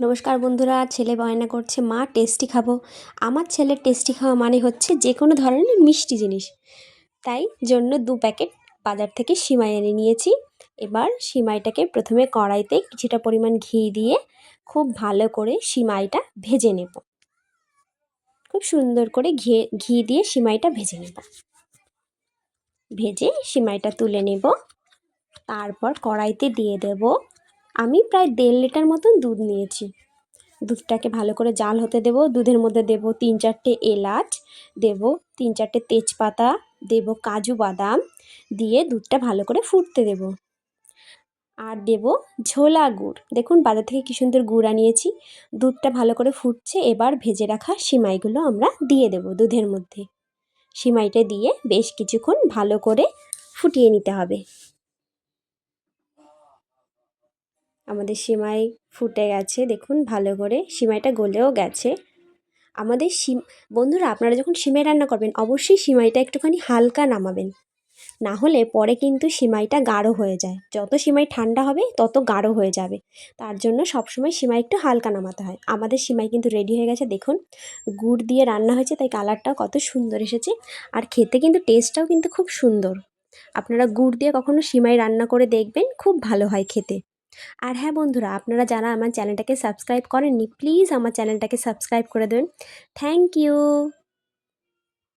নমস্কার বন্ধুরা, ছেলে বায়না করছে মা টেস্টি খাবো। আমার ছেলের টেস্টি খাওয়া মানে হচ্ছে যে কোনো ধরনের মিষ্টি জিনিস। তাই জন্য 2 প্যাকেট বাজার থেকে সিমাই এনে নিয়েছি। এবার সিমাইটাকে প্রথমে কড়াইতে কিছুটা পরিমাণ ঘি দিয়ে খুব ভালো করে সিমাইটা ভেজে নেব। খুব সুন্দর করে ঘি দিয়ে সিমাইটা ভেজে নেব। ভেজে সিমাইটা তুলে নেব। তারপর কড়াইতে দিয়ে দেব, আমি প্রায় 1.5 লিটার মতন দুধ নিয়েছি। দুধটাকে ভালো করে জাল হতে দেব। দুধের মধ্যে দেব 3-4টে এলাচ, দেব 3-4টে তেজপাতা, দেব কাজু বাদাম, দিয়ে দুধটা ভালো করে ফুটতে দেব। আর দেব ঝোলা গুড়। দেখুন বাজার থেকে কি সুন্দর গুড় আনিয়েছি। দুধটা ভালো করে ফুটছে, এবার ভেজে রাখা সিমাইগুলো আমরা দিয়ে দেব দুধের মধ্যে। সিমাইটা দিয়ে বেশ কিছুক্ষণ ভালো করে ফুটিয়ে নিতে হবে। আমাদের সিমাই ফুটে গেছে, দেখুন ভালো করে সিমাইটা গলেও গেছে। আমাদের বন্ধুরা, আপনারা যখন সিমাই রান্না করবেন অবশ্যই সিমাইটা একটুখানি হালকা নামাবেন, না হলে পরে কিন্তু সিমাইটা গাঢ় হয়ে যায়। যত সিমাই ঠান্ডা হবে তত গাঢ় হয়ে যাবে। তার জন্য সবসময় সিমাই একটু হালকা নামাতে হয়। আমাদের সিমাই কিন্তু রেডি হয়ে গেছে, দেখুন গুড় দিয়ে রান্না হয়েছে তাই কালারটাও কত সুন্দর এসেছে। আর খেতে কিন্তু টেস্টটাও কিন্তু খুব সুন্দর। আপনারা গুড় দিয়ে কখনো সিমাই রান্না করে দেখবেন, খুব ভালো হয় খেতে। আর হ্যাঁ বন্ধুরা, আপনারা যারা আমার চ্যানেলটাকে সাবস্ক্রাইব করেননি প্লিজ আমার চ্যানেলটাকে সাবস্ক্রাইব করে দেবেন। Thank you.